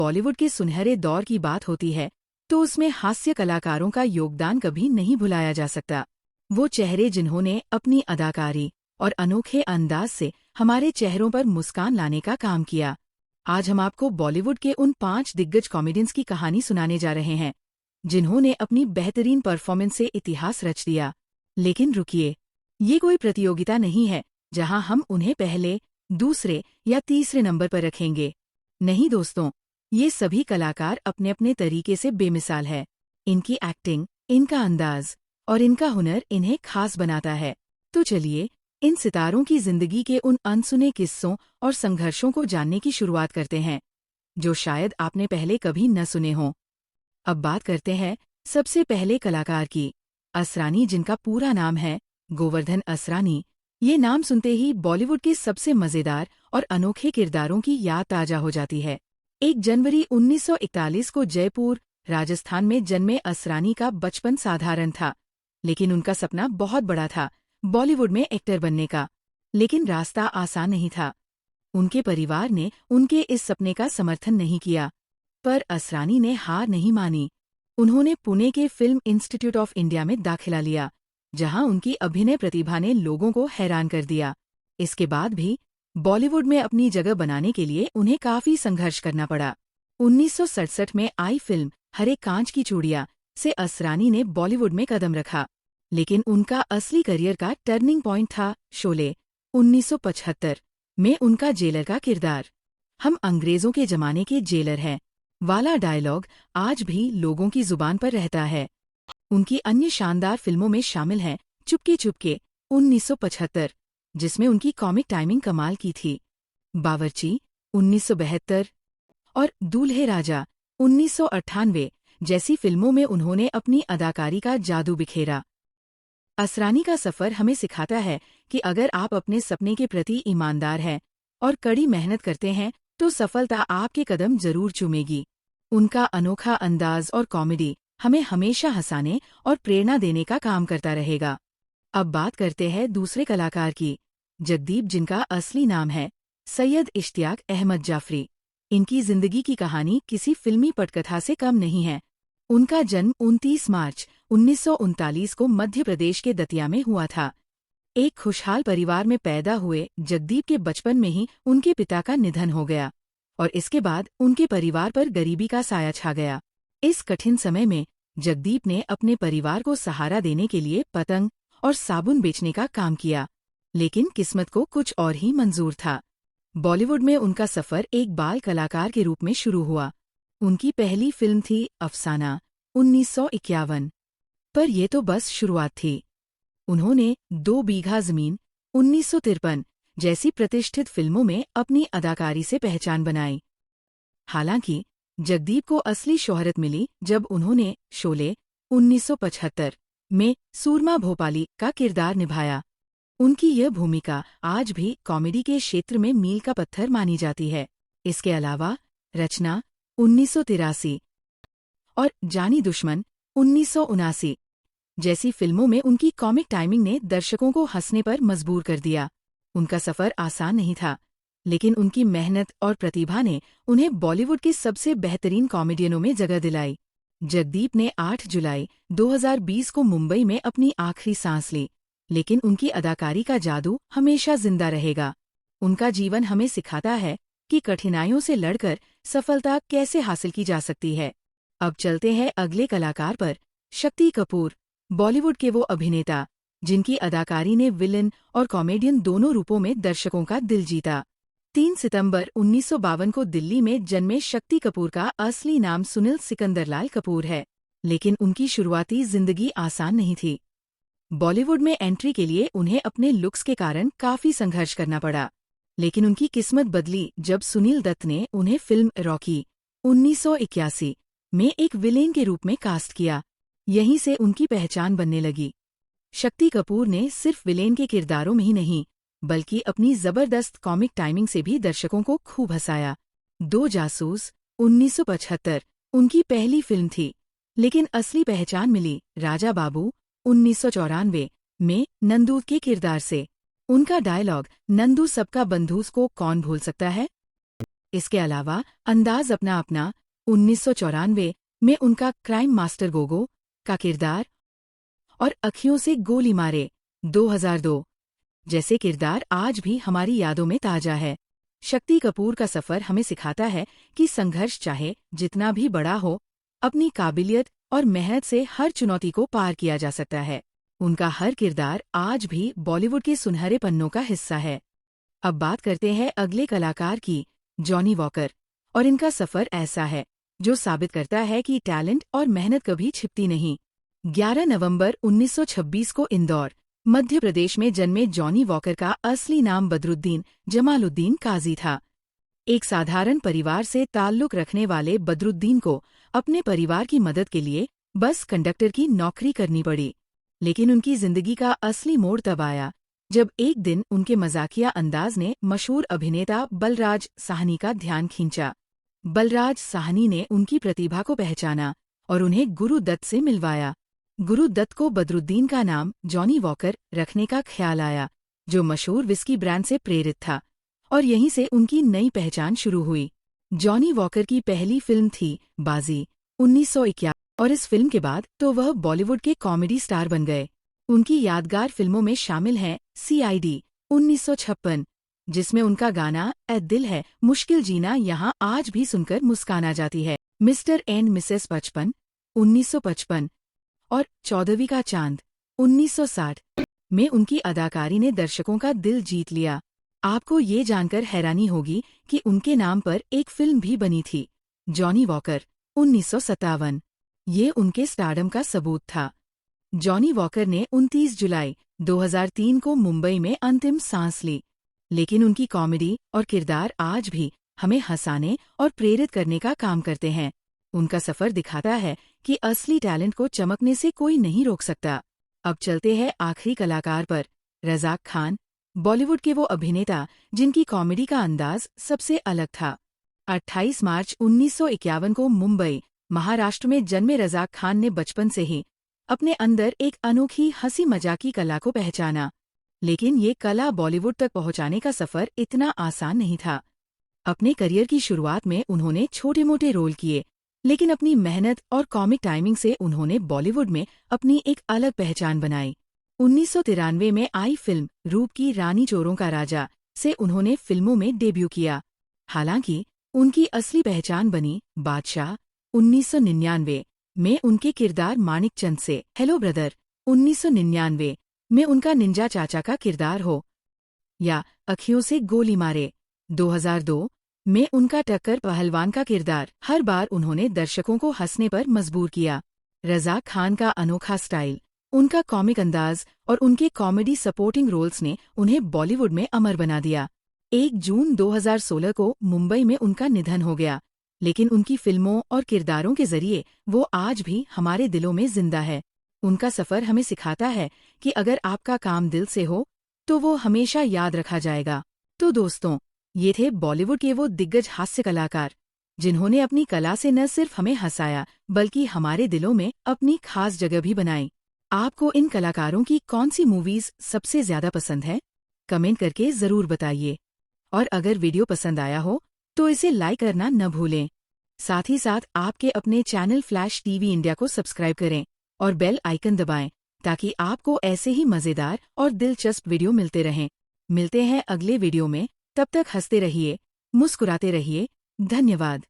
बॉलीवुड के सुनहरे दौर की बात होती है तो उसमें हास्य कलाकारों का योगदान कभी नहीं भुलाया जा सकता। वो चेहरे जिन्होंने अपनी अदाकारी और अनोखे अंदाज से हमारे चेहरों पर मुस्कान लाने का काम किया। आज हम आपको बॉलीवुड के उन 5 दिग्गज कॉमेडियंस की कहानी सुनाने जा रहे हैं जिन्होंने अपनी बेहतरीन परफॉर्मेंस से इतिहास रच दिया। लेकिन रुकिए, ये कोई प्रतियोगिता नहीं है जहां हम उन्हें पहले, दूसरे या तीसरे नंबर पर रखेंगे। नहीं दोस्तों, ये सभी कलाकार अपने अपने तरीके से बेमिसाल है। इनकी एक्टिंग, इनका अंदाज और इनका हुनर इन्हें खास बनाता है। तो चलिए इन सितारों की जिंदगी के उन अनसुने किस्सों और संघर्षों को जानने की शुरुआत करते हैं जो शायद आपने पहले कभी न सुने हों। अब बात करते हैं सबसे पहले कलाकार की, असरानी, जिनका पूरा नाम है गोवर्धन असरानी। ये नाम सुनते ही बॉलीवुड के सबसे मजेदार और अनोखे किरदारों की याद ताजा हो जाती है। 1 जनवरी 1941 को जयपुर, राजस्थान में जन्मे असरानी का बचपन साधारण था, लेकिन उनका सपना बहुत बड़ा था, बॉलीवुड में एक्टर बनने का। लेकिन रास्ता आसान नहीं था। उनके परिवार ने उनके इस सपने का समर्थन नहीं किया, पर असरानी ने हार नहीं मानी। उन्होंने पुणे के फिल्म इंस्टीट्यूट ऑफ इंडिया में दाखिला लिया, जहां उनकी अभिनय प्रतिभा ने लोगों को हैरान कर दिया। इसके बाद भी बॉलीवुड में अपनी जगह बनाने के लिए उन्हें काफी संघर्ष करना पड़ा। 1967 में आई फिल्म हरे कांच की चूड़ियां से असरानी ने बॉलीवुड में कदम रखा, लेकिन उनका असली करियर का टर्निंग पॉइंट था शोले 1975 में उनका जेलर का किरदार। हम अंग्रेजों के जमाने के जेलर हैं वाला डायलॉग आज भी लोगों की जुबान पर रहता है। उनकी अन्य शानदार फिल्मों में शामिल हैं चुपके चुपके 1975, जिसमें उनकी कॉमिक टाइमिंग कमाल की थी, बावर्ची 1972 और दूल्हे राजा 1998 जैसी फिल्मों में उन्होंने अपनी अदाकारी का जादू बिखेरा। असरानी का सफर हमें सिखाता है कि अगर आप अपने सपने के प्रति ईमानदार हैं और कड़ी मेहनत करते हैं तो सफलता आपके कदम जरूर चूमेगी। उनका अनोखा अंदाज और कॉमेडी हमें हमेशा हंसाने और प्रेरणा देने का काम करता रहेगा। अब बात करते हैं दूसरे कलाकार की, जगदीप, जिनका असली नाम है सैयद इश्तियाक अहमद जाफरी। इनकी जिंदगी की कहानी किसी फिल्मी पटकथा से कम नहीं है। उनका जन्म 29 मार्च 1939 को मध्य प्रदेश के दतिया में हुआ था। एक खुशहाल परिवार में पैदा हुए जगदीप के बचपन में ही उनके पिता का निधन हो गया और इसके बाद उनके परिवार पर गरीबी का साया छा गया। इस कठिन समय में जगदीप ने अपने परिवार को सहारा देने के लिए पतंग और साबुन बेचने का काम किया, लेकिन किस्मत को कुछ और ही मंजूर था। बॉलीवुड में उनका सफर एक बाल कलाकार के रूप में शुरू हुआ। उनकी पहली फिल्म थी अफसाना 1951, पर यह तो बस शुरुआत थी। उन्होंने 2 बीघा जमीन 1953 जैसी प्रतिष्ठित फिल्मों में अपनी अदाकारी से पहचान बनाई। हालांकि जगदीप को असली शोहरत मिली जब उन्होंने शोले 1975 में सूरमा भोपाली का किरदार निभाया। उनकी यह भूमिका आज भी कॉमेडी के क्षेत्र में मील का पत्थर मानी जाती है। इसके अलावा रचना 1983 और जानी दुश्मन 1979 जैसी फिल्मों में उनकी कॉमिक टाइमिंग ने दर्शकों को हंसने पर मजबूर कर दिया। उनका सफर आसान नहीं था, लेकिन उनकी मेहनत और प्रतिभा ने उन्हें बॉलीवुड के सबसे बेहतरीन कॉमेडियनों में जगह दिलाई। जगदीप ने 8 जुलाई 2020 को मुंबई में अपनी आखिरी सांस ली, लेकिन उनकी अदाकारी का जादू हमेशा जिंदा रहेगा। उनका जीवन हमें सिखाता है कि कठिनाइयों से लड़कर सफलता कैसे हासिल की जा सकती है। अब चलते हैं अगले कलाकार पर, शक्ति कपूर, बॉलीवुड के वो अभिनेता जिनकी अदाकारी ने विलन और कॉमेडियन दोनों रूपों में दर्शकों का दिल जीता। 3 सितंबर 1952 को दिल्ली में जन्मे शक्ति कपूर का असली नाम सुनील सिकंदरलाल कपूर है, लेकिन उनकी शुरुआती जिंदगी आसान नहीं थी। बॉलीवुड में एंट्री के लिए उन्हें अपने लुक्स के कारण काफी संघर्ष करना पड़ा, लेकिन उनकी किस्मत बदली जब सुनील दत्त ने उन्हें फिल्म रॉकी 1981 में एक विलेन के रूप में कास्ट किया। यहीं से उनकी पहचान बनने लगी। शक्ति कपूर ने सिर्फ विलेन के किरदारों में ही नहीं, बल्कि अपनी जबरदस्त कॉमिक टाइमिंग से भी दर्शकों को खूब हंसाया। 2 जासूस 1975 उनकी पहली फिल्म थी, लेकिन असली पहचान मिली राजा बाबू 1994 में नंदू के किरदार से। उनका डायलॉग "नंदू सबका बंधुस को कौन भूल सकता है" इसके अलावा अंदाज अपना अपना 1994 में उनका क्राइम मास्टर गोगो का किरदार और अखियों से गोली मारे 2002 जैसे किरदार आज भी हमारी यादों में ताजा है। शक्ति कपूर का सफर हमें सिखाता है कि संघर्ष चाहे जितना भी बड़ा हो, अपनी काबिलियत और मेहनत से हर चुनौती को पार किया जा सकता है। उनका हर किरदार आज भी बॉलीवुड के सुनहरे पन्नों का हिस्सा है। अब बात करते हैं अगले कलाकार की, जॉनी वॉकर, और इनका सफर ऐसा है जो साबित करता है कि टैलेंट और मेहनत कभी छिपती नहीं। 11 नवंबर 1926 को इंदौर, मध्य प्रदेश में जन्मे जॉनी वॉकर का असली नाम बदरुद्दीन जमालुद्दीन काजी था। एक साधारण परिवार से ताल्लुक रखने वाले बदरुद्दीन को अपने परिवार की मदद के लिए बस कंडक्टर की नौकरी करनी पड़ी। लेकिन उनकी जिंदगी का असली मोड़ तब आया जब एक दिन उनके मजाकिया अंदाज ने मशहूर अभिनेता बलराज साहनी का ध्यान खींचा। बलराज साहनी ने उनकी प्रतिभा को पहचाना और उन्हें गुरु दत्त से मिलवाया। गुरु दत्त को बदरुद्दीन का नाम जॉनी वॉकर रखने का ख्याल आया, जो मशहूर विस्की ब्रांड से प्रेरित था, और यहीं से उनकी नई पहचान शुरू हुई। जॉनी वॉकर की पहली फिल्म थी बाजी 1951, और इस फिल्म के बाद तो वह बॉलीवुड के कॉमेडी स्टार बन गए। उनकी यादगार फिल्मों में शामिल हैं CID 1956, जिसमें उनका गाना ए दिल है मुश्किल जीना यहाँ आज भी सुनकर मुस्कान आ जाती है, मिस्टर एंड मिसेस 55 1955 और 14वीं का चांद 1960 में उनकी अदाकारी ने दर्शकों का दिल जीत लिया। आपको ये जानकर हैरानी होगी कि उनके नाम पर एक फिल्म भी बनी थी, जॉनी वॉकर 1957। ये उनके स्टारडम का सबूत था। जॉनी वॉकर ने 29 जुलाई 2003 को मुंबई में अंतिम सांस ली, लेकिन उनकी कॉमेडी और किरदार आज भी हमें हंसाने और प्रेरित करने का काम करते हैं। उनका सफर दिखाता है कि असली टैलेंट को चमकने से कोई नहीं रोक सकता। अब चलते हैं आखिरी कलाकार पर, रज़ाक खान, बॉलीवुड के वो अभिनेता जिनकी कॉमेडी का अंदाज सबसे अलग था। 28 मार्च 1951 को मुंबई, महाराष्ट्र में जन्मे रज़ाक खान ने बचपन से ही अपने अंदर एक अनोखी हंसी मजाकी कला को पहचाना। लेकिन ये कला बॉलीवुड तक पहुंचाने का सफर इतना आसान नहीं था। अपने करियर की शुरुआत में उन्होंने छोटे मोटे रोल किए, लेकिन अपनी मेहनत और कॉमिक टाइमिंग से उन्होंने बॉलीवुड में अपनी एक अलग पहचान बनाई। 1993 में आई फिल्म रूप की रानी चोरों का राजा से उन्होंने फिल्मों में डेब्यू किया। हालांकि उनकी असली पहचान बनी बादशाह 1999 में उनके किरदार मानिक चंद से, हेलो ब्रदर 1999 में उनका निंजा चाचा का किरदार हो, या अखियों से गोली मारे 2002 में उनका टक्कर पहलवान का किरदार। हर बार उन्होंने दर्शकों को हंसने पर मजबूर किया। रज़ाक खान का अनोखा स्टाइल, उनका कॉमिक अंदाज और उनके कॉमेडी सपोर्टिंग रोल्स ने उन्हें बॉलीवुड में अमर बना दिया। 1 जून 2016 को मुंबई में उनका निधन हो गया, लेकिन उनकी फिल्मों और किरदारों के जरिए वो आज भी हमारे दिलों में जिंदा है। उनका सफर हमें सिखाता है कि अगर आपका काम दिल से हो तो वो हमेशा याद रखा जाएगा। तो दोस्तों, ये थे बॉलीवुड के वो दिग्गज हास्य कलाकार जिन्होंने अपनी कला से न सिर्फ हमें हंसाया बल्कि हमारे दिलों में अपनी खास जगह भी बनाई। आपको इन कलाकारों की कौन सी मूवीज सबसे ज्यादा पसंद है? कमेंट करके जरूर बताइए। और अगर वीडियो पसंद आया हो तो इसे लाइक करना न भूलें। साथ ही साथ आपके अपने चैनल फ्लैश टीवी इंडिया को सब्सक्राइब करें और बेल आइकन दबाएं ताकि आपको ऐसे ही मजेदार और दिलचस्प वीडियो मिलते रहें। मिलते हैं अगले वीडियो में, तब तक हंसते रहिए, मुस्कुराते रहिए। धन्यवाद।